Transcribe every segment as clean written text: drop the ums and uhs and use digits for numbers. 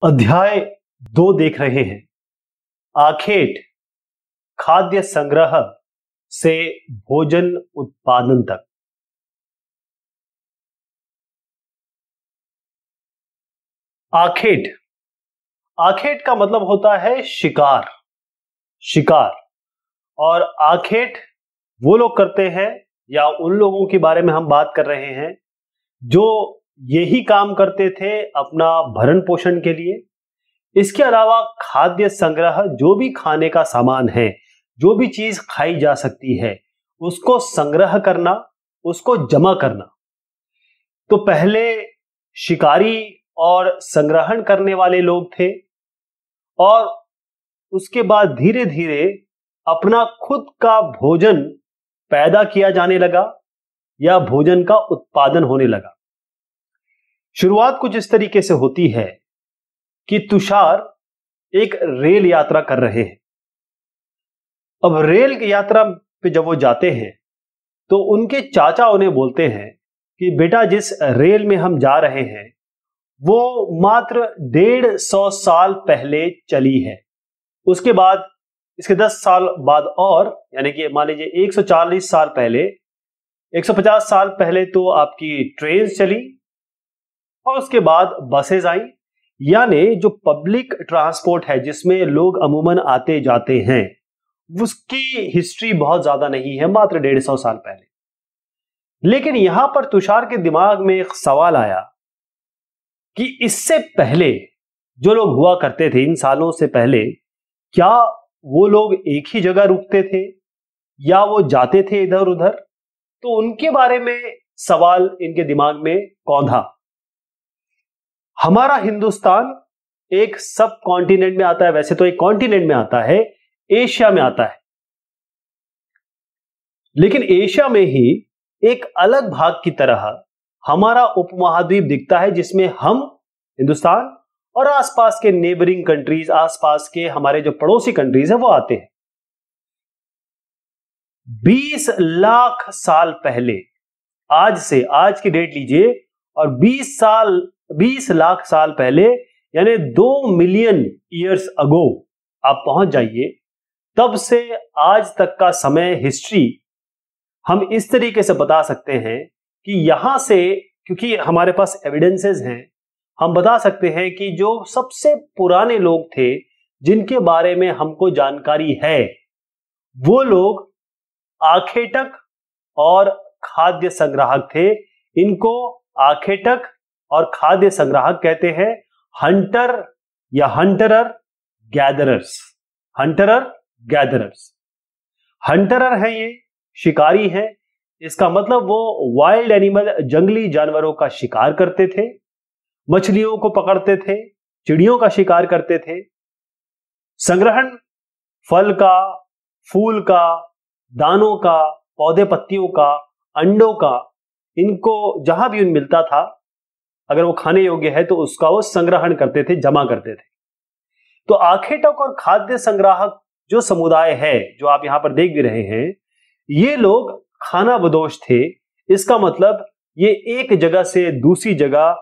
अध्याय 2 देख रहे हैं। आखेट खाद्य संग्रह से भोजन उत्पादन तक। आखेट आखेट का मतलब होता है शिकार। शिकार और आखेट वो लोग करते हैं या उन लोगों के बारे में हम बात कर रहे हैं जो यही काम करते थे अपना भरण पोषण के लिए। इसके अलावा खाद्य संग्रह, जो भी खाने का सामान है, जो भी चीज खाई जा सकती है, उसको संग्रह करना, उसको जमा करना। तो पहले शिकारी और संग्रहण करने वाले लोग थे और उसके बाद धीरे धीरे अपना खुद का भोजन पैदा किया जाने लगा या भोजन का उत्पादन होने लगा। शुरुआत कुछ इस तरीके से होती है कि तुषार एक रेल यात्रा कर रहे हैं। अब रेल की यात्रा पे जब वो जाते हैं तो उनके चाचा उन्हें बोलते हैं कि बेटा, जिस रेल में हम जा रहे हैं वो मात्र 150 साल पहले चली है। उसके बाद इसके 10 साल बाद और, यानी कि मान लीजिए 140 साल पहले, 150 साल पहले तो आपकी ट्रेन चली और उसके बाद बसेज आई। यानी जो पब्लिक ट्रांसपोर्ट है जिसमें लोग अमूमन आते जाते हैं, उसकी हिस्ट्री बहुत ज्यादा नहीं है, मात्र 150 साल पहले। लेकिन यहां पर तुषार के दिमाग में एक सवाल आया कि इससे पहले जो लोग हुआ करते थे, इन सालों से पहले, क्या वो लोग एक ही जगह रुकते थे या वो जाते थे इधर उधर? तो उनके बारे में सवाल इनके दिमाग में कौंधा। हमारा हिंदुस्तान एक सब कॉन्टिनेंट में आता है, वैसे तो एक कॉन्टिनेंट में आता है, एशिया में आता है, लेकिन एशिया में ही एक अलग भाग की तरह हमारा उपमहाद्वीप दिखता है जिसमें हम हिंदुस्तान और आसपास के नेबरिंग कंट्रीज, आसपास के हमारे जो पड़ोसी कंट्रीज है वो आते हैं। 20 लाख साल पहले, आज से, आज की डेट लीजिए और 20 लाख साल पहले, यानी 2 मिलियन ईयर्स अगो आप पहुंच जाइए। तब से आज तक का समय, हिस्ट्री हम इस तरीके से बता सकते हैं कि यहां से, क्योंकि हमारे पास एविडेंसेस हैं, हम बता सकते हैं कि जो सबसे पुराने लोग थे जिनके बारे में हमको जानकारी है, वो लोग आखेटक और खाद्य संग्राहक थे। इनको आखेटक और खाद्य संग्राहक कहते हैं। हंटर या हंटरर गैदरर्स। हंटरर गैदरर्स। हंटरर है ये, शिकारी है। इसका मतलब वो वाइल्ड एनिमल, जंगली जानवरों का शिकार करते थे, मछलियों को पकड़ते थे, चिड़ियों का शिकार करते थे। संग्रहण फल का, फूल का, दानों का, पौधे पत्तियों का, अंडों का, इनको जहां भी मिलता था, अगर वो खाने योग्य है तो उसका वो संग्रहण करते थे, जमा करते थे। तो आखेटक और खाद्य संग्राहक जो समुदाय है, जो आप यहां पर देख भी रहे हैं, ये लोग खाना बदोश थे। इसका मतलब ये एक जगह से दूसरी जगह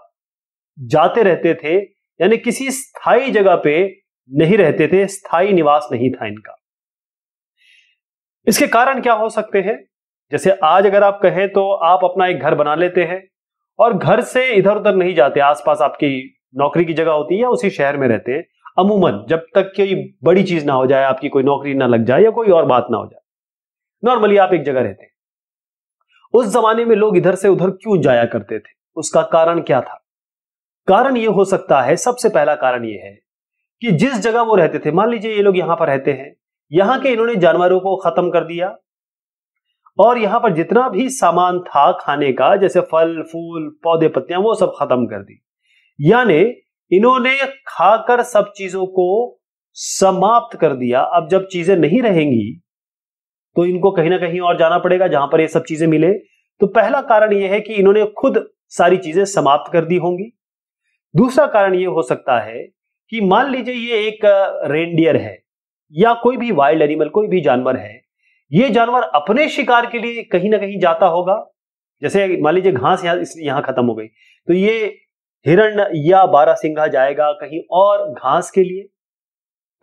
जाते रहते थे, यानी किसी स्थायी जगह पे नहीं रहते थे, स्थायी निवास नहीं था इनका। इसके कारण क्या हो सकते हैं? जैसे आज अगर आप कहें तो आप अपना एक घर बना लेते हैं और घर से इधर उधर नहीं जाते, आसपास आपकी नौकरी की जगह होती है या उसी शहर में रहते हैं अमूमन, जब तक कोई बड़ी चीज ना हो जाए, आपकी कोई नौकरी ना लग जाए या कोई और बात ना हो जाए। नॉर्मली आप एक जगह रहते हैं। उस जमाने में लोग इधर से उधर क्यों जाया करते थे? उसका कारण क्या था? कारण यह हो सकता है, सबसे पहला कारण यह है कि जिस जगह वो रहते थे, मान लीजिए ये लोग यहां पर रहते हैं, यहां के इन्होंने जानवरों को खत्म कर दिया और यहां पर जितना भी सामान था खाने का, जैसे फल फूल पौधे पत्तियां, वो सब खत्म कर दी। यानी इन्होंने खाकर सब चीजों को समाप्त कर दिया। अब जब चीजें नहीं रहेंगी तो इनको कहीं ना कहीं और जाना पड़ेगा जहां पर ये सब चीजें मिले। तो पहला कारण यह है कि इन्होंने खुद सारी चीजें समाप्त कर दी होंगी। दूसरा कारण यह हो सकता है कि मान लीजिए ये एक रेनडियर है या कोई भी वाइल्ड एनिमल, कोई भी जानवर है, ये जानवर अपने शिकार के लिए कहीं ना कहीं जाता होगा। जैसे मान लीजिए घास यहां खत्म हो गई तो ये हिरण या बारहसिंगा जाएगा कहीं और घास के लिए,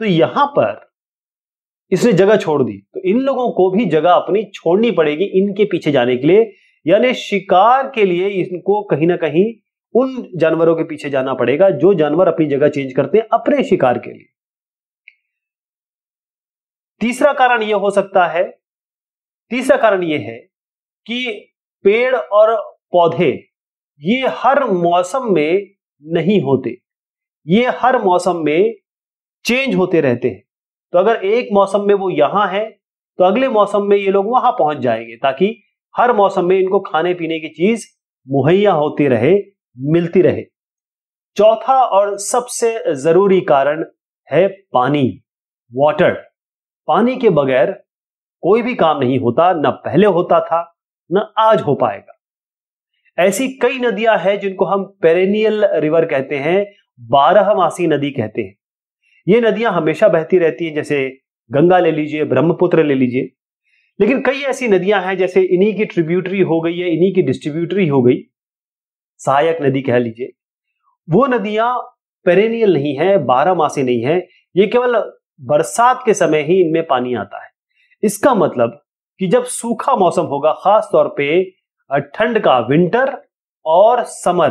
तो यहां पर इसने जगह छोड़ दी, तो इन लोगों को भी जगह अपनी छोड़नी पड़ेगी इनके पीछे जाने के लिए, यानी शिकार के लिए इनको कहीं ना कहीं उन जानवरों के पीछे जाना पड़ेगा जो जानवर अपनी जगह चेंज करते हैं अपने शिकार के लिए। तीसरा कारण यह हो सकता है, तीसरा कारण यह है कि पेड़ और पौधे ये हर मौसम में नहीं होते, ये हर मौसम में चेंज होते रहते हैं। तो अगर एक मौसम में वो यहां है तो अगले मौसम में ये लोग वहां पहुंच जाएंगे, ताकि हर मौसम में इनको खाने पीने की चीज मुहैया होती रहे, मिलती रहे। चौथा और सबसे जरूरी कारण है पानी, वाटर। पानी के बगैर कोई भी काम नहीं होता, न पहले होता था न आज हो पाएगा। ऐसी कई नदियां हैं जिनको हम पेरेनियल रिवर कहते हैं, बारहमासी नदी कहते हैं। ये नदियां हमेशा बहती रहती हैं, जैसे गंगा ले लीजिए, ब्रह्मपुत्र ले लीजिए। लेकिन कई ऐसी नदियां हैं जैसे इन्हीं की ट्रिब्यूटरी हो गई है, इन्हीं की डिस्ट्रीब्यूटरी हो गई, सहायक नदी कह लीजिए। वो नदियां पेरेनियल नहीं है, बारहमासी नहीं है, ये केवल बरसात के समय ही इनमें पानी आता है। इसका मतलब कि जब सूखा मौसम होगा, खास तौर पे ठंड का, विंटर और समर,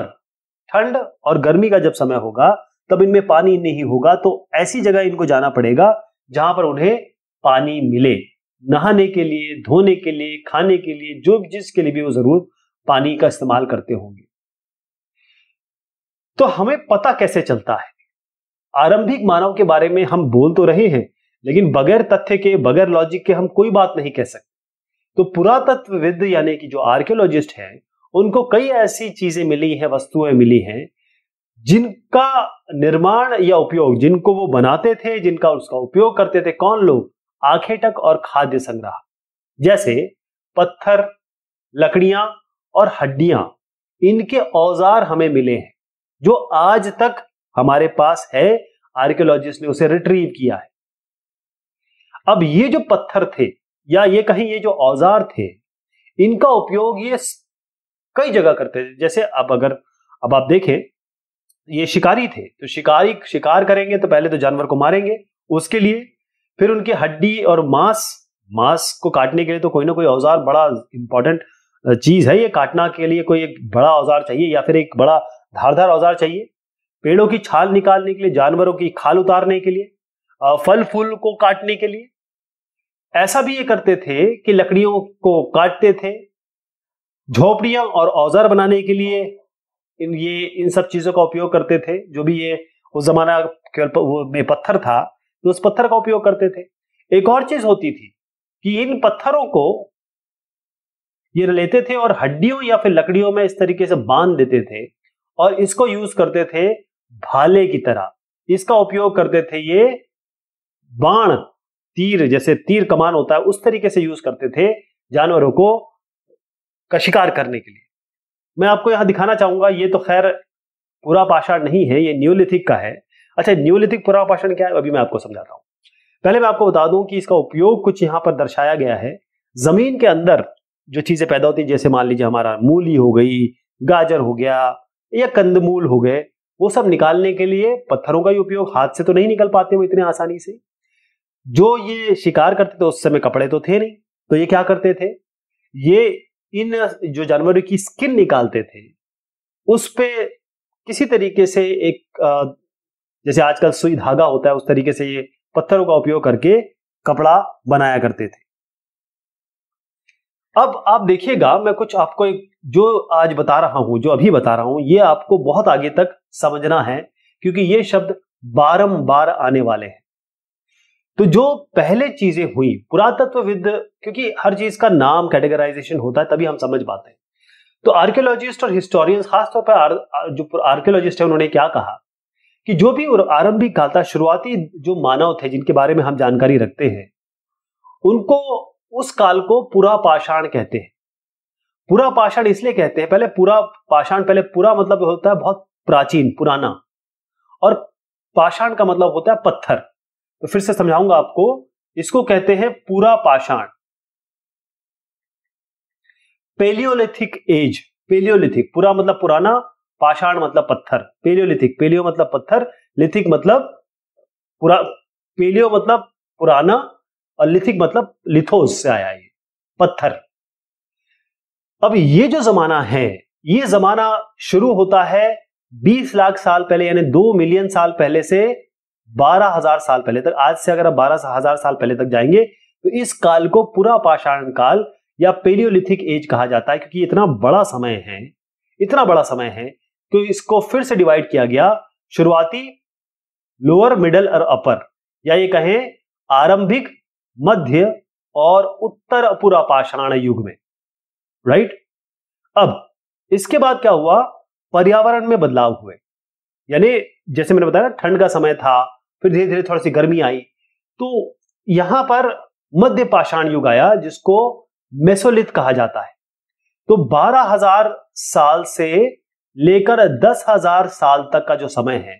ठंड और गर्मी का जब समय होगा तब इनमें पानी नहीं होगा, तो ऐसी जगह इनको जाना पड़ेगा जहां पर उन्हें पानी मिले, नहाने के लिए, धोने के लिए, खाने के लिए, जो जिसके लिए भी वो जरूर पानी का इस्तेमाल करते होंगे। तो हमें पता कैसे चलता है? आरंभिक मानव के बारे में हम बोल तो रहे हैं, लेकिन बगैर तथ्य के, बगैर लॉजिक के हम कोई बात नहीं कह सकते। तो पुरातत्वविद यानी कि जो आर्कियोलॉजिस्ट हैं, उनको कई ऐसी चीजें मिली हैं, वस्तुएं मिली हैं जिनका निर्माण या उपयोग, जिनको वो बनाते थे, जिनका उसका उपयोग करते थे कौन लोग? आखेटक और खाद्य संग्रह। जैसे पत्थर, लकड़ियां और हड्डियां, इनके औजार हमें मिले हैं जो आज तक हमारे पास है, आर्कियोलॉजिस्ट ने उसे रिट्रीव किया है। अब ये जो पत्थर थे या ये कहीं ये जो औजार थे, इनका उपयोग ये कई जगह करते थे। जैसे अब आप देखें, ये शिकारी थे, तो शिकारी शिकार करेंगे तो पहले तो जानवर को मारेंगे, उसके लिए फिर उनकी हड्डी और मांस को काटने के लिए तो कोई ना कोई औजार, बड़ा इंपॉर्टेंट चीज है ये, काटना के लिए कोई एक बड़ा औजार चाहिए या फिर एक बड़ा धारदार औजार चाहिए। पेड़ों की छाल निकालने के लिए, जानवरों की खाल उतारने के लिए, फल फूल को काटने के लिए। ऐसा भी ये करते थे कि लकड़ियों को काटते थे, झोपड़ियां और औजार बनाने के लिए इन सब चीजों का उपयोग करते थे। जो भी ये उस जमाना केवल में पत्थर था तो उस पत्थर का उपयोग करते थे। एक और चीज होती थी कि इन पत्थरों को ये लेते थे और हड्डियों या फिर लकड़ियों में इस तरीके से बांध देते थे और इसको यूज करते थे भाले की तरह। इसका उपयोग करते थे ये बाण, तीर, जैसे तीर कमान होता है उस तरीके से यूज करते थे जानवरों को का शिकार करने के लिए। मैं आपको यहां दिखाना चाहूंगा, ये तो खैर पुरापाषाण नहीं है, ये न्यूलिथिक का है। अच्छा, न्यूलिथिक पुरापाषाण क्या है अभी मैं आपको समझाता हूं। पहले मैं आपको बता दूं कि इसका उपयोग कुछ यहां पर दर्शाया गया है। जमीन के अंदर जो चीजें पैदा होती है, जैसे मान लीजिए हमारा मूली हो गई, गाजर हो गया या कंदमूल हो गए, वो सब निकालने के लिए पत्थरों का ही उपयोग, हाथ से तो नहीं निकल पाते वो इतने आसानी से। जो ये शिकार करते थे उस समय कपड़े तो थे नहीं, तो ये क्या करते थे, ये इन जो जानवरों की स्किन निकालते थे उस पे किसी तरीके से एक जैसे आजकल सुई धागा होता है उस तरीके से ये पत्थरों का उपयोग करके कपड़ा बनाया करते थे। अब आप देखिएगा, मैं कुछ आपको जो आज बता रहा हूं, जो अभी बता रहा हूं, ये आपको बहुत आगे तक समझना है क्योंकि ये शब्द बारंबार आने वाले हैं। तो जो पहले चीजें हुई, पुरातत्वविद, क्योंकि हर चीज का नाम, कैटेगराइजेशन होता है तभी हम समझ पाते हैं। तो आर्कियोलॉजिस्ट और हिस्टोरियंस, खासतौर पर जो आर्कियोलॉजिस्ट है, उन्होंने क्या कहा कि जो भी आरंभिक काल था, शुरुआती जो मानव थे जिनके बारे में हम जानकारी रखते हैं, उनको, उस काल को पुरापाषाण कहते हैं। पुरापाषाण इसलिए कहते हैं, पहले पुरापाषाण, पहले पुरा मतलब होता है बहुत प्राचीन, पुराना, और पाषाण का मतलब होता है पत्थर। तो फिर से समझाऊंगा आपको, इसको कहते हैं पुरापाषाण, पेलियोलिथिक एज। पेलियोलिथिक, पुरा मतलब पुराना पाषाण मतलब पत्थर, पेलियोलिथिक, पेलियो मतलब पत्थर, लिथिक मतलब पेलियो मतलब पुराना और लिथिक मतलब लिथोस से आया है, पत्थर। अब ये जो जमाना है, ये जमाना शुरू होता है 20 लाख साल पहले, यानी 2 मिलियन साल पहले से 12,000 साल पहले तक। आज से अगर आप 12,000 साल पहले तक जाएंगे तो इस काल को पूरा पाषाण काल या पेलियोलिथिक एज कहा जाता है, क्योंकि इतना बड़ा समय है, इतना बड़ा समय है तो इसको फिर से डिवाइड किया गया शुरुआती, लोअर, मिडल और अपर, या ये कहें आरंभिक, मध्य और उत्तर पूरा पाषाण युग में, राइट। अब इसके बाद क्या हुआ, पर्यावरण में बदलाव हुए, यानी जैसे मैंने बताया ठंड का समय था, फिर धीरे धीरे थोड़ी सी गर्मी आई, तो यहां पर मध्य पाषाण युग आया जिसको मेसोलिथ कहा जाता है। तो 12,000 साल से लेकर 10,000 साल तक का जो समय है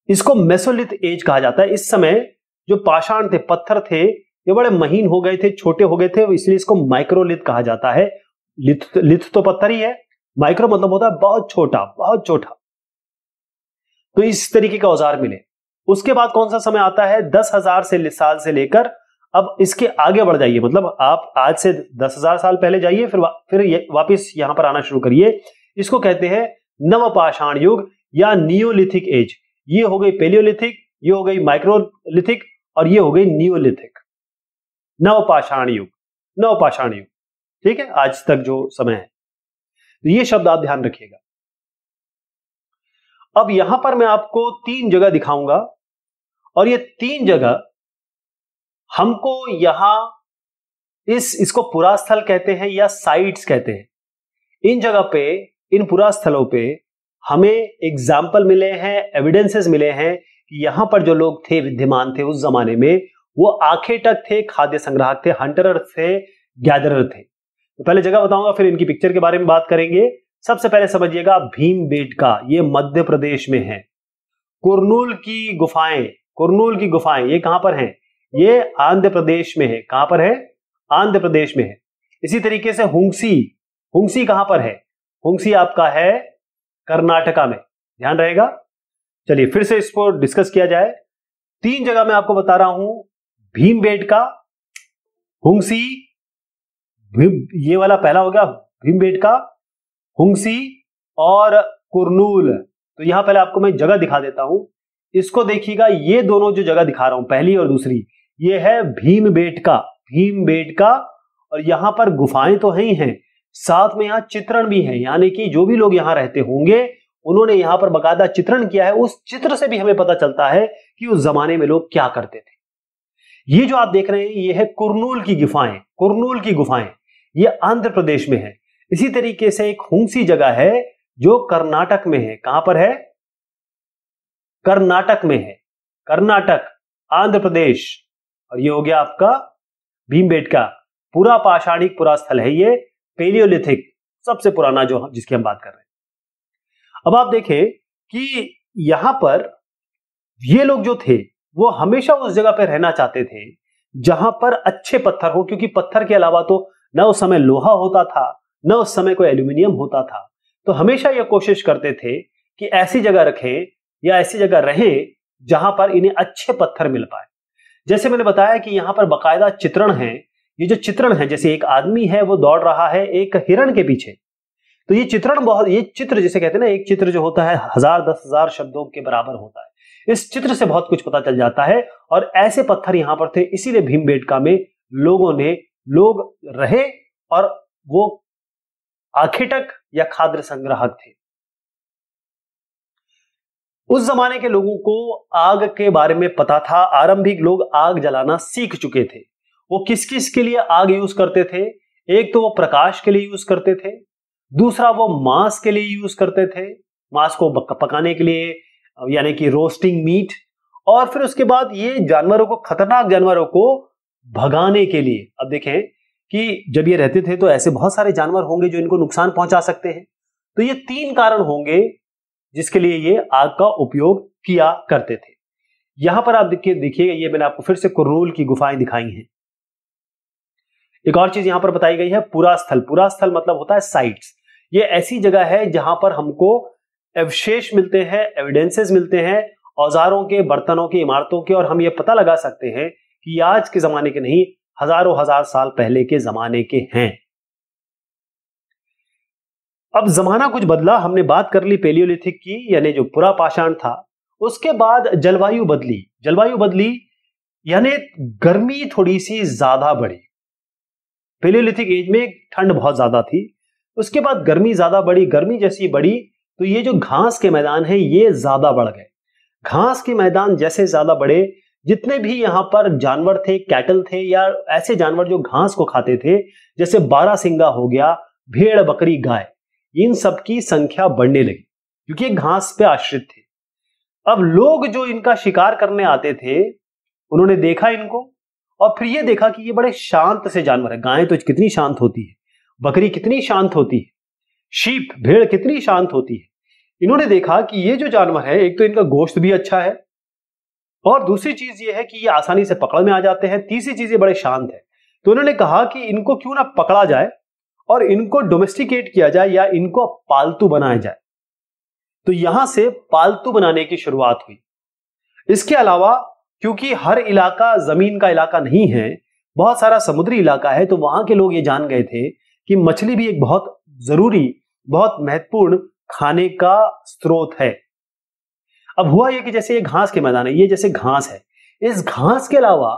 इसको मेसोलिथ एज कहा जाता है। इस समय जो पाषाण थे, पत्थर थे, ये बड़े महीन हो गए थे, छोटे हो गए थे, इसलिए इसको माइक्रोलिथ कहा जाता है। लिथ तो पत्थर ही है, माइक्रो मतलब होता है बहुत छोटा, बहुत छोटा। तो इस तरीके का औजार मिले। उसके बाद कौन सा समय आता है, 10,000 साल से लेकर, अब इसके आगे बढ़ जाइए, मतलब आप आज से 10,000 साल पहले जाइए, फिर वापस यहां पर आना शुरू करिए। इसको कहते हैं नवपाषाण युग या नियोलिथिक एज। ये हो गई पेलियोलिथिक, ये हो गई माइक्रोलिथिक और ये हो गई नियोलिथिक, नवपाषाण युग, नवपाषाण युग। ठीक है, आज तक जो समय है, तो ये शब्द आप ध्यान रखिएगा। अब यहां पर मैं आपको 3 जगह दिखाऊंगा और ये 3 जगह हमको यहां इसको पुरास्थल कहते हैं या साइट्स कहते हैं। इन जगह पे, इन पुरास्थलों पे हमें एग्जाम्पल मिले हैं, एविडेंसेस मिले हैं कि यहां पर जो लोग थे, विद्यमान थे उस जमाने में, वो आखेटक थे, खाद्य संग्राहक थे, हंटरर थे, गैदरर थे। तो पहले जगह बताऊंगा, फिर इनकी पिक्चर के बारे में बात करेंगे। सबसे पहले समझिएगा भीमबेटका, ये मध्य प्रदेश में है। कुरनूल की गुफाएं, कुरनूल की गुफाएं ये कहां पर हैं, ये आंध्र प्रदेश में है। कहां पर है, आंध्र प्रदेश में है। इसी तरीके से हुंगसी, हुंगसी कहां पर है, हुंगसी आपका है कर्नाटका में, ध्यान रहेगा। चलिए फिर से इसको डिस्कस किया जाए। 3 जगह मैं आपको बता रहा हूं, भीमबेटका, हुंगसी, ये वाला पहला हो गया भीमबेटका, हुंगसी और कुरनूल। तो यहां पहले आपको मैं जगह दिखा देता हूं, इसको देखिएगा। ये दोनों जो जगह दिखा रहा हूं, पहली और दूसरी, ये है भीमबेटका, भीमबेटका। और यहां पर गुफाएं तो ही हैं, साथ में यहां चित्रण भी है, यानी कि जो भी लोग यहां रहते होंगे उन्होंने यहां पर बकायदा चित्रण किया है। उस चित्र से भी हमें पता चलता है कि उस जमाने में लोग क्या करते थे। ये जो आप देख रहे हैं ये है कुरनूल की गुफाएं, कुरनूल की गुफाएं, ये आंध्र प्रदेश में है। इसी तरीके से एक हुंगसी जगह है जो कर्नाटक में है। कहां पर है, कर्नाटक में है, कर्नाटक, आंध्र प्रदेश। और ये हो गया आपका भीमबेटका, पूरा पाषाणिक पुरास्थल है ये, पेलियोलिथिक, सबसे पुराना जो जिसकी हम बात कर रहे हैं। अब आप देखें कि यहां पर ये लोग जो थे वो हमेशा उस जगह पर रहना चाहते थे जहां पर अच्छे पत्थर हो, क्योंकि पत्थर के अलावा तो न उस समय लोहा होता था, न उस समय कोई एल्यूमिनियम होता था। तो हमेशा ये कोशिश करते थे कि ऐसी जगह रखें या ऐसी जगह रहें जहां पर इन्हें अच्छे पत्थर मिल पाए। जैसे मैंने बताया कि यहां पर बकायदा चित्रण है। ये जो चित्रण है, जैसे एक आदमी है वो दौड़ रहा है एक हिरण के पीछे, तो ये चित्रण बहुत, ये चित्र जिसे कहते हैं ना, एक चित्र जो होता है 1000-10,000 शब्दों के बराबर होता है। इस चित्र से बहुत कुछ पता चल जाता है। और ऐसे पत्थर यहां पर थे, इसीलिए भीमबेटका में लोग रहे और वो आखेटक या खाद्य संग्राहक थे। उस जमाने के लोगों को आग के बारे में पता था, आरंभिक लोग आग जलाना सीख चुके थे। वो किस किस के लिए आग यूज करते थे, एक तो वो प्रकाश के लिए यूज करते थे, दूसरा वो मांस के लिए यूज करते थे, मांस को पकाने के लिए, यानी कि रोस्टिंग मीट, और फिर उसके बाद ये जानवरों को, खतरनाक जानवरों को भगाने के लिए। अब देखें कि जब ये रहते थे तो ऐसे बहुत सारे जानवर होंगे जो इनको नुकसान पहुंचा सकते हैं। तो ये 3 कारण होंगे जिसके लिए ये आग का उपयोग किया करते थे। यहां पर आप देखिए, ये मैंने आपको फिर से कुरनूल की गुफाएं दिखाई हैं। एक और चीज यहां पर बताई गई है, पुरास्थल। पुरास्थल मतलब होता है साइट्स। ये ऐसी जगह है जहां पर हमको अवशेष मिलते हैं, एविडेंसेस मिलते हैं औजारों के, बर्तनों के, इमारतों के, और हम ये पता लगा सकते हैं कि आज के जमाने के नहीं, हजारों हजार साल पहले के जमाने के हैं। अब जमाना कुछ बदला, हमने बात कर ली पेलियोलिथिक की, यानी जो पुरा पाषाण था। उसके बाद जलवायु बदली। जलवायु बदली यानी गर्मी थोड़ी सी ज्यादा बढ़ी। पेलियोलिथिक एज में ठंड बहुत ज्यादा थी, उसके बाद गर्मी ज्यादा बढ़ी। गर्मी जैसी बढ़ी तो ये जो घास के मैदान है ये ज्यादा बढ़ गए। घास के मैदान जैसे ज्यादा बढ़े, जितने भी यहां पर जानवर थे, कैटल थे या ऐसे जानवर जो घास को खाते थे, जैसे बारहसिंगा हो गया, भेड़, बकरी, गाय, इन सब की संख्या बढ़ने लगी क्योंकि ये घास पे आश्रित थे। अब लोग जो इनका शिकार करने आते थे, उन्होंने देखा इनको और फिर ये देखा कि ये बड़े शांत से जानवर है। गाय तो कितनी शांत होती है, बकरी कितनी शांत होती है, शीप, भेड़ कितनी शांत होती है। इन्होंने देखा कि ये जो जानवर है, एक तो इनका गोश्त भी अच्छा है और दूसरी चीज ये है कि ये आसानी से पकड़ में आ जाते हैं, तीसरी चीज ये बड़े शांत है। तो उन्होंने कहा कि इनको क्यों ना पकड़ा जाए और इनको डोमेस्टिकेट किया जाए या इनको पालतू बनाया जाए। तो यहां से पालतू बनाने की शुरुआत हुई। इसके अलावा क्योंकि हर इलाका जमीन का इलाका नहीं है, बहुत सारा समुद्री इलाका है, तो वहां के लोग ये जान गए थे कि मछली भी एक बहुत जरूरी, बहुत महत्वपूर्ण खाने का स्रोत है। अब हुआ ये कि जैसे ये घास के मैदान है, ये जैसे घास है, इस घास के अलावा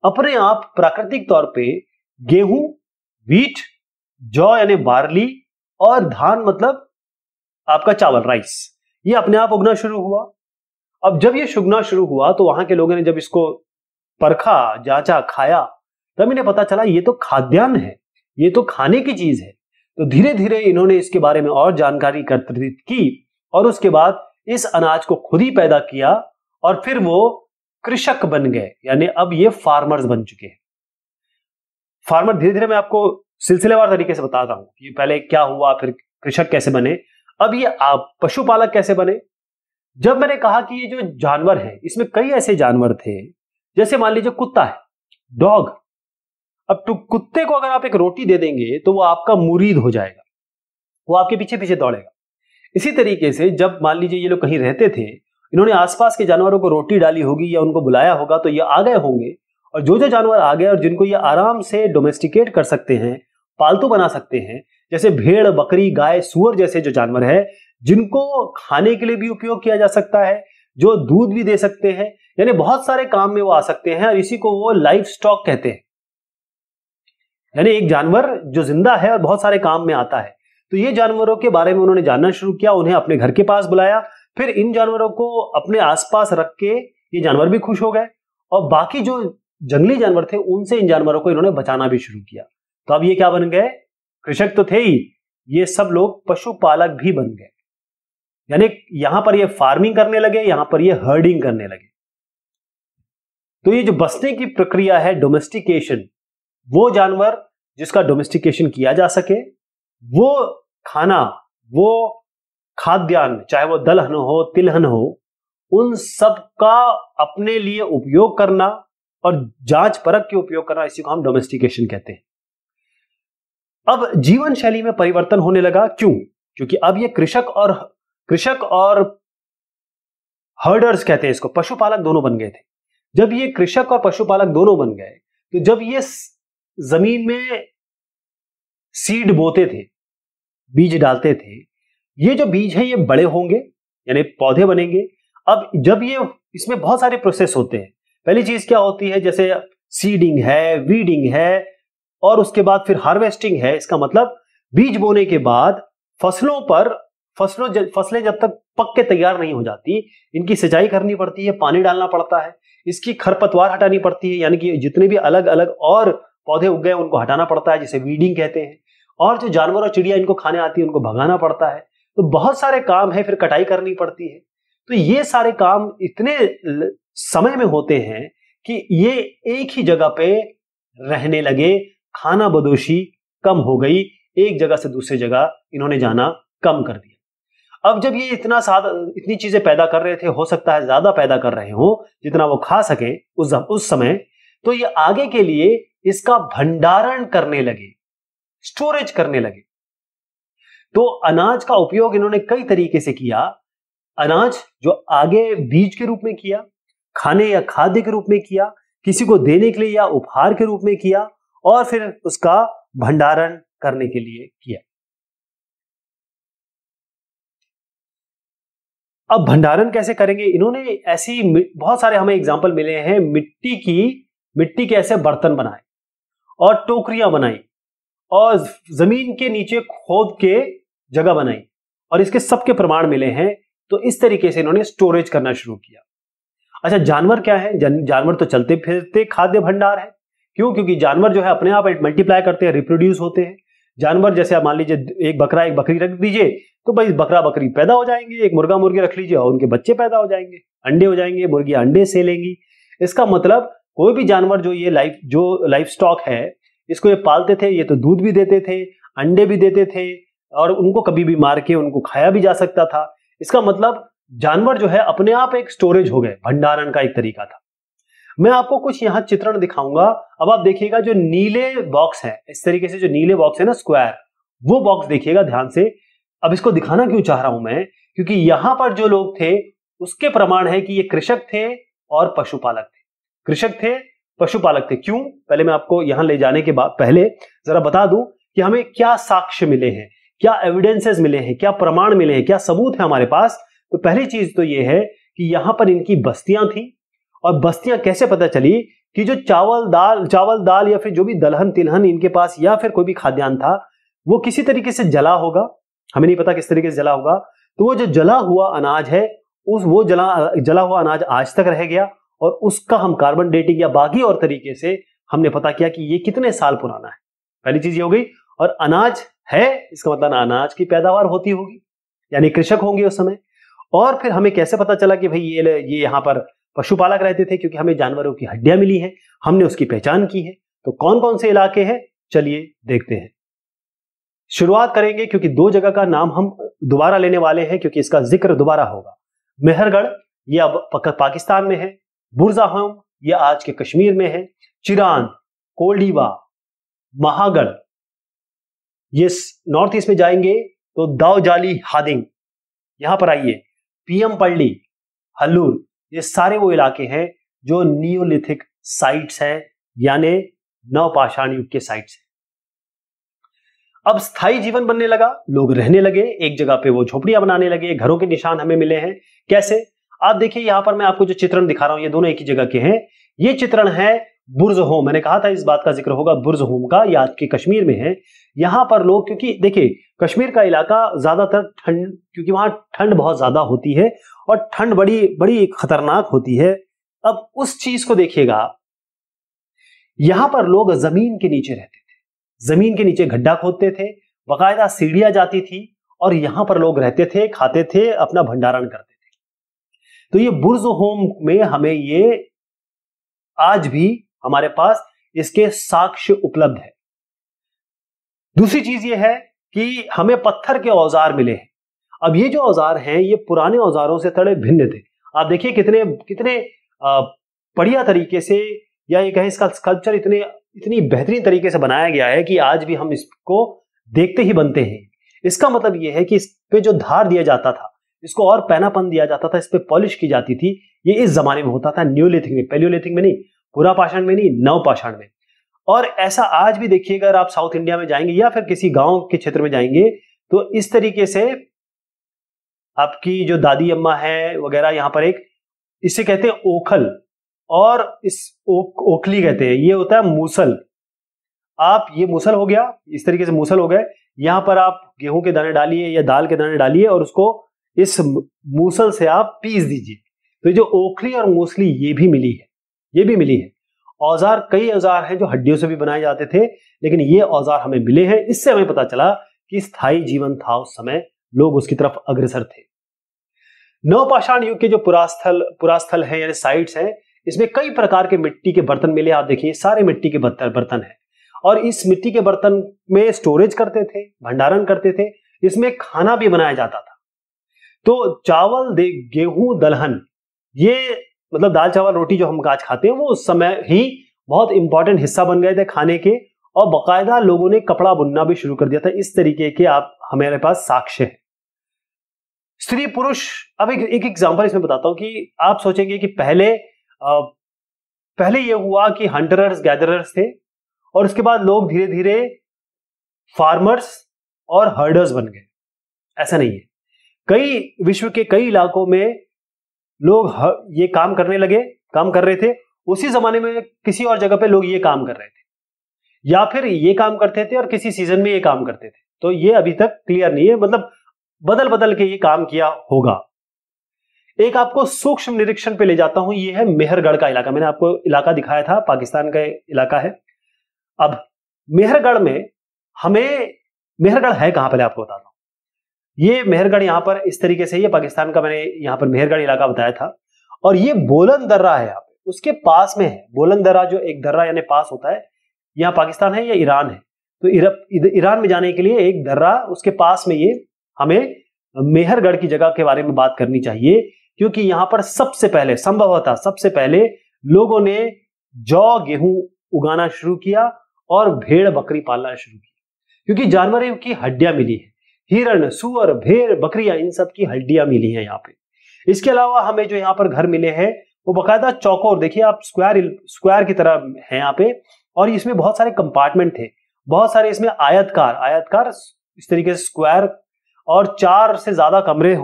अपने आप प्राकृतिक तौर पे गेहूं, व्हीट, जौ यानी बार्ली और धान मतलब आपका चावल, राइस, ये अपने आप उगना शुरू हुआ। अब जब ये उगना शुरू हुआ तो वहां के लोगों ने जब इसको परखा, जांचा, खाया, तब इन्हें पता चला ये तो खाद्यान्न है, ये तो खाने की चीज है। तो धीरे धीरे इन्होंने इसके बारे में और जानकारी एकत्रित की और उसके बाद इस अनाज को खुद ही पैदा किया और फिर वो कृषक बन गए, यानी अब ये फार्मर्स बन चुके हैं। फार्मर धीरे धीरे मैं आपको सिलसिलेवार तरीके से बताता हूं कि पहले क्या हुआ, फिर कृषक कैसे बने, अब ये आप पशुपालक कैसे बने। जब मैंने कहा कि ये जो जानवर है, इसमें कई ऐसे जानवर थे, जैसे मान लीजिए कुत्ता है, डॉग। अब कुत्ते को अगर आप एक रोटी दे देंगे तो वो आपका मुरीद हो जाएगा, वो आपके पीछे पीछे दौड़ेगा। इसी तरीके से जब मान लीजिए ये लोग कहीं रहते थे, इन्होंने आसपास के जानवरों को रोटी डाली होगी या उनको बुलाया होगा तो ये आ गए होंगे, और जो जो जानवर आ गए और जिनको ये आराम से डोमेस्टिकेट कर सकते हैं, पालतू बना सकते हैं, जैसे भेड़, बकरी, गाय, सुअर जैसे जो जानवर है, जिनको खाने के लिए भी उपयोग किया जा सकता है, जो दूध भी दे सकते हैं, यानी बहुत सारे काम में वो आ सकते हैं और इसी को वो लाइफ स्टॉक कहते हैं। यानी एक जानवर जो जिंदा है और बहुत सारे काम में आता है। तो ये जानवरों के बारे में उन्होंने जानना शुरू किया, उन्हें अपने घर के पास बुलाया, फिर इन जानवरों को अपने आसपास रख के ये जानवर भी खुश हो गए और बाकी जो जंगली जानवर थे उनसे इन जानवरों को इन्होंने बचाना भी शुरू किया। तो अब ये क्या बन गए, कृषक तो थे ही, ये सब लोग पशुपालक भी बन गए। यानी यहां पर ये फार्मिंग करने लगे, यहां पर ये हर्डिंग करने लगे। तो ये जो बसने की प्रक्रिया है, डोमेस्टिकेशन, वो जानवर जिसका डोमेस्टिकेशन किया जा सके, वो खाना, वो खाद्यान्न, चाहे वो दलहन हो, तिलहन हो, उन सब का अपने लिए उपयोग करना और जांच परख के उपयोग करना, इसी को हम डोमेस्टिकेशन कहते हैं। अब जीवन शैली में परिवर्तन होने लगा। क्यों? क्योंकि अब ये कृषक और हर्डर्स कहते हैं इसको, पशुपालक दोनों बन गए थे। जब ये कृषक और पशुपालक दोनों बन गए तो जब ये जमीन में सीड बोते थे, बीज डालते थे, ये जो बीज है ये बड़े होंगे यानी पौधे बनेंगे। अब जब ये, इसमें बहुत सारे प्रोसेस होते हैं। पहली चीज क्या होती है, जैसे सीडिंग है, वीडिंग है और उसके बाद फिर हार्वेस्टिंग है। इसका मतलब बीज बोने के बाद फसलें जब तक पक के तैयार नहीं हो जाती, इनकी सिंचाई करनी पड़ती है, पानी डालना पड़ता है, इसकी खरपतवार हटानी पड़ती है, यानी कि जितने भी अलग अलग और पौधे उग गए उनको हटाना पड़ता है, जिसे वीडिंग कहते हैं। और जो जानवर और चिड़िया इनको खाने आती है उनको भगाना पड़ता है। तो बहुत सारे काम है, फिर कटाई करनी पड़ती है। तो ये सारे काम इतने समय में होते हैं कि ये एक ही जगह पे रहने लगे, खाना बदोशी कम हो गई, एक जगह से दूसरी जगह इन्होंने जाना कम कर दिया। अब जब ये इतनी चीजें पैदा कर रहे थे, हो सकता है ज्यादा पैदा कर रहे हो जितना वो खा सके उस समय, तो ये आगे के लिए इसका भंडारण करने लगे, स्टोरेज करने लगे। तो अनाज का उपयोग इन्होंने कई तरीके से किया। अनाज जो आगे बीज के रूप में किया, खाने या खाद्य के रूप में किया, किसी को देने के लिए या उपहार के रूप में किया, और फिर उसका भंडारण करने के लिए किया। अब भंडारण कैसे करेंगे? इन्होंने ऐसी बहुत सारे हमें एग्जाम्पल मिले हैं। मिट्टी के ऐसे बर्तन बनाए और टोकरियां बनाई और जमीन के नीचे खोद के जगह बनाई, और इसके सबके प्रमाण मिले हैं। तो इस तरीके से इन्होंने स्टोरेज करना शुरू किया। अच्छा, जानवर क्या है? जानवर तो चलते फिरते खाद्य भंडार है। क्यों? क्योंकि जानवर जो है अपने आप मल्टीप्लाई करते हैं, रिप्रोड्यूस होते हैं। जानवर जैसे आप मान लीजिए एक बकरा एक बकरी रख दीजिए तो भाई बकरा बकरी पैदा हो जाएंगे। एक मुर्गा मुर्गी रख लीजिए और उनके बच्चे पैदा हो जाएंगे, अंडे हो जाएंगे, मुर्गियां अंडे से लेंगी। इसका मतलब कोई भी जानवर जो ये लाइफ स्टॉक है, इसको ये पालते थे, ये तो दूध भी देते थे, अंडे भी देते थे, और उनको कभी भी मार के उनको खाया भी जा सकता था। इसका मतलब जानवर जो है अपने आप एक स्टोरेज हो गए, भंडारण का एक तरीका था। मैं आपको कुछ यहां चित्रण दिखाऊंगा। अब आप देखिएगा जो नीले बॉक्स है, इस तरीके से जो नीले बॉक्स है ना, स्क्वायर, वो बॉक्स देखिएगा ध्यान से। अब इसको दिखाना क्यों चाह रहा हूं मैं? क्योंकि यहां पर जो लोग थे उसके प्रमाण है कि ये कृषक थे और पशुपालक थे। कृषक थे, पशुपालक थे। क्यों? पहले मैं आपको यहां ले जाने के बाद पहले जरा बता दूं कि हमें क्या साक्ष्य मिले हैं, क्या एविडेंसेस मिले हैं, क्या प्रमाण मिले हैं, क्या सबूत है हमारे पास। तो पहली चीज तो ये है कि यहां पर इनकी बस्तियां थी, और बस्तियां कैसे पता चली कि जो चावल दाल या फिर जो भी दलहन तिलहन इनके पास या फिर कोई भी खाद्यान्न था, वो किसी तरीके से जला होगा। हमें नहीं पता किस तरीके से जला होगा। तो वो जो जला हुआ अनाज है, वो जला हुआ अनाज आज तक रह गया, और उसका हम कार्बन डेटिंग या बाकी और तरीके से हमने पता किया कि ये कितने साल पुराना है। पहली चीज ये हो गई। और अनाज है, इसका मतलब अनाज की पैदावार होती होगी, यानी कृषक होंगे उस समय। और फिर हमें कैसे पता चला कि भाई ये यहाँ पर पशुपालक रहते थे? क्योंकि हमें जानवरों की हड्डियां मिली हैं, हमने उसकी पहचान की है। तो कौन कौन से इलाके हैं, चलिए देखते हैं। शुरुआत करेंगे, क्योंकि दो जगह का नाम हम दोबारा लेने वाले हैं, क्योंकि इसका जिक्र दोबारा होगा। मेहरगढ़, ये अब पाकिस्तान में है। बुरज़ाहोम, ये आज के कश्मीर में है। चिरांद, कोल्डीवा, महागढ़, ये नॉर्थ ईस्ट में जाएंगे तो दावजाली हादिंग, यहां पर आइए। पीएमपल्ली, हल्लूर, ये सारे वो इलाके हैं जो नियोलिथिक साइट्स हैं, यानी नवपाषाण युग के साइट्स हैं। अब स्थायी जीवन बनने लगा, लोग रहने लगे एक जगह पे, वो झोपड़ियां बनाने लगे, घरों के निशान हमें मिले हैं। कैसे? आप देखिए यहां पर मैं आपको जो चित्रण दिखा रहा हूं, ये दोनों एक ही जगह के हैं। ये चित्रण है बुर्ज़होम, मैंने कहा था इस बात का जिक्र होगा, बुर्ज़होम का, ये आज के कश्मीर में है। यहां पर लोग, क्योंकि देखिए कश्मीर का इलाका ज्यादातर ठंड, क्योंकि वहां ठंड बहुत ज्यादा होती है और ठंड बड़ी बड़ी खतरनाक होती है। अब उस चीज को देखिएगा, यहां पर लोग जमीन के नीचे रहते थे, जमीन के नीचे गड्ढा खोदते थे, बाकायदा सीढ़ियां जाती थी, और यहां पर लोग रहते थे, खाते थे, अपना भंडारण करते थे। तो ये बुर्ज़होम में हमें ये आज भी हमारे पास इसके साक्ष्य उपलब्ध है। दूसरी चीज ये है कि हमें पत्थर के औजार मिले हैं। अब ये जो औजार हैं, ये पुराने औजारों से थोड़े भिन्न थे। आप देखिए कितने कितने बढ़िया तरीके से, या ये कहें इसका स्कल्पचर इतनी बेहतरीन तरीके से बनाया गया है कि आज भी हम इसको देखते ही बनते हैं। इसका मतलब ये है कि इस पे जो धार दिया जाता था, इसको और पैनापन दिया जाता था, इस पे पॉलिश की जाती थी। ये इस जमाने में होता था, न्यूलिथिक में, पैलियोलिथिक में नहीं, पुरापाषाण में नहीं, नवपाषाण में। और ऐसा आज भी देखिएगा, अगर आप साउथ इंडिया में जाएंगे या फिर किसी गांव के क्षेत्र में जाएंगे, तो इस तरीके से आपकी जो दादी अम्मा है वगैरह, यहां पर एक, इसे कहते हैं ओखल, और इस ओखली कहते हैं, ये होता है मूसल। आप ये मूसल हो गया, इस तरीके से मूसल हो गए, यहां पर आप गेहूं के दाने डालिए या दाल के दाने डालिए, और उसको इस मूसल से आप पीस दीजिए। तो जो ओखली और मूसली ये भी मिली है, ये भी मिली है। औजार, कई औजार हैं जो हड्डियों से भी बनाए जाते थे, लेकिन ये औजार हमें मिले हैं। इससे हमें पता चला कि स्थायी जीवन था उस समय, लोग उसकी तरफ अग्रसर थे। नवपाषाण युग के जो पुरास्थल हैं, यानी साइट्स हैं, इसमें कई प्रकार के मिट्टी के बर्तन मिले। आप देखिए सारे मिट्टी के बर्तन हैं, और इस मिट्टी के बर्तन में स्टोरेज करते थे, भंडारण करते थे, इसमें खाना भी बनाया जाता था। तो चावल, गेहूं, दलहन, ये मतलब दाल चावल रोटी जो हम आज खाते हैं, वो उस समय ही बहुत इंपॉर्टेंट हिस्सा बन गए थे खाने के, और बाकायदा लोगों ने कपड़ा बुनना भी शुरू कर दिया था। इस तरीके के आप हमारे पास साक्ष्य है। स्त्री पुरुष, अब एक एग्जांपल इसमें बताता हूं कि आप सोचेंगे कि पहले ये हुआ कि हंटरर्स गैदरर्स थे और उसके बाद लोग धीरे धीरे फार्मर्स और हर्डर्स बन गए। ऐसा नहीं है, कई विश्व के कई इलाकों में लोग ये काम करने लगे, काम कर रहे थे। उसी जमाने में किसी और जगह पे लोग ये काम कर रहे थे, या फिर ये काम करते थे और किसी सीजन में ये काम करते थे। तो ये अभी तक क्लियर नहीं है, मतलब बदल बदल के ये काम किया होगा। एक आपको सूक्ष्म निरीक्षण पे ले जाता हूं, ये है मेहरगढ़ का इलाका। मैंने आपको इलाका दिखाया था, पाकिस्तान का इलाका है। अब मेहरगढ़ में मेहरगढ़ है कहां, पहले आपको बताता हूं। ये मेहरगढ़ यहां पर इस तरीके से, ये पाकिस्तान का मैंने यहां पर मेहरगढ़ इलाका बताया था। और ये बोलन दर्रा है यहाँ पे, उसके पास में है बोलन दर्रा, जो एक दर्रा यानी पास होता है। यहाँ पाकिस्तान है या ईरान है, तो ईरान में जाने के लिए एक दर्रा, उसके पास में ये हमें मेहरगढ़ की जगह के बारे में बात करनी चाहिए, क्योंकि यहां पर सबसे पहले, संभवतः सबसे पहले लोगों ने जौ गेहूं उगाना शुरू किया और भेड़ बकरी पालना शुरू किया, क्योंकि जानवरों की हड्डियां मिली है। हिरण, सुअर, भेड़, बकरियां, इन सब की हड्डियां मिली हैं यहाँ पे। इसके अलावा हमें जो यहाँ पर घर मिले हैं वो बकायदा चौकोर, देखिए आप स्क्वायर की तरह है यहाँ पे, और इसमें बहुत सारे कंपार्टमेंट थे, बहुत सारे इसमें आयतकार इस तरीके से स्क्वायर, और 4 से ज्यादा कमरे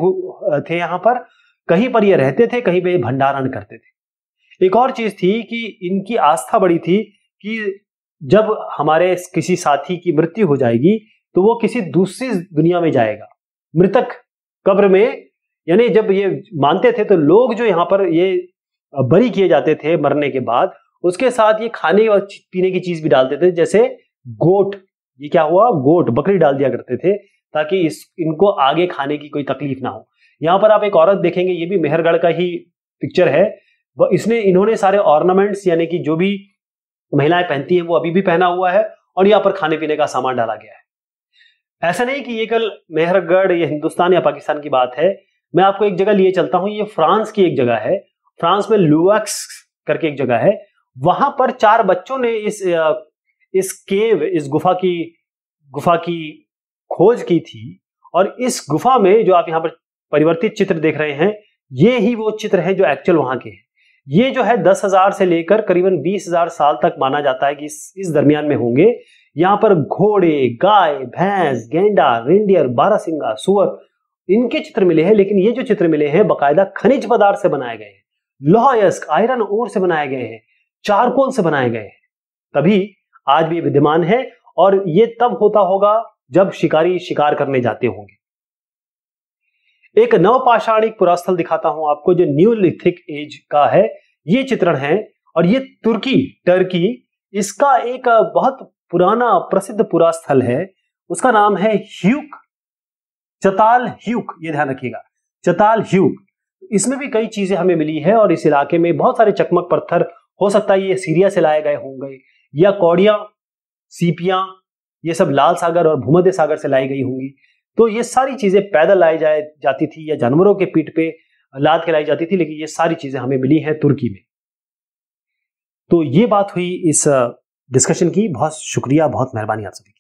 थे यहाँ पर। कहीं पर ये रहते थे, कहीं पे भंडारण करते थे। एक और चीज थी कि इनकी आस्था बड़ी थी कि जब हमारे किसी साथी की मृत्यु हो जाएगी तो वो किसी दूसरी दुनिया में जाएगा, मृतक कब्र में। यानी जब ये मानते थे तो लोग जो यहाँ पर ये बरी किए जाते थे मरने के बाद, उसके साथ ये खाने और पीने की चीज भी डालते थे, जैसे गोट, ये क्या हुआ, गोट, बकरी डाल दिया करते थे, ताकि इनको आगे खाने की कोई तकलीफ ना हो। यहाँ पर आप एक औरत देखेंगे, ये भी मेहरगढ़ का ही पिक्चर है। इन्होंने सारे ऑर्नामेंट्स, यानी कि जो भी महिलाएं पहनती हैं वो अभी भी पहना हुआ है, और यहाँ पर खाने पीने का सामान डाला गया है। ऐसा नहीं कि ये कल मेहरगढ़ या हिंदुस्तान या पाकिस्तान की बात है। मैं आपको एक जगह लिए चलता हूं, ये फ्रांस की एक जगह है। फ्रांस में लुआक्स करके एक जगह है, वहां पर 4 बच्चों ने इस गुफा की खोज की थी। और इस गुफा में जो आप यहाँ पर परिवर्तित चित्र देख रहे हैं, ये ही वो चित्र हैं जो एक्चुअल वहां के हैं। ये जो है 10,000 से लेकर करीबन 20,000 साल तक माना जाता है कि इस दरमियान में होंगे। यहाँ पर घोड़े, गाय, भैंस, गेंडा, रेंडियर, बारहसिंगा, सुअर, इनके चित्र मिले हैं। लेकिन ये जो चित्र मिले हैं बकायदा खनिज पदार्थ से बनाए गए हैं, लौह अयस्क, आयरन ओर से बनाए गए हैं, चारकोल से बनाए गए हैं, तभी आज भी विद्यमान है। और ये तब होता होगा जब शिकारी शिकार करने जाते होंगे। एक नवपाषाणिक पुरास्थल दिखाता हूं आपको, जो न्यूलिथिक एज का है। ये चित्रण है, और ये टर्की, इसका एक बहुत पुराना प्रसिद्ध पुरास्थल है। उसका नाम है चताल ह्यूक, ये ध्यान रखिएगा, चताल ह्यूक। इसमें भी कई चीजें हमें मिली है, और इस इलाके में बहुत सारे चकमक पत्थर, हो सकता है ये सीरिया से लाए गए होंगे, या कौड़ियां, सीपियां, ये सब लाल सागर और भूमध्य सागर से लाई गई होंगी। तो ये सारी चीजें पैदल लाई जाती थी, या जानवरों के पीठ पे लाद के लाई जाती थी, लेकिन ये सारी चीजें हमें मिली हैं तुर्की में। तो ये बात हुई इस डिस्कशन की। बहुत शुक्रिया, बहुत मेहरबानी आप सभी।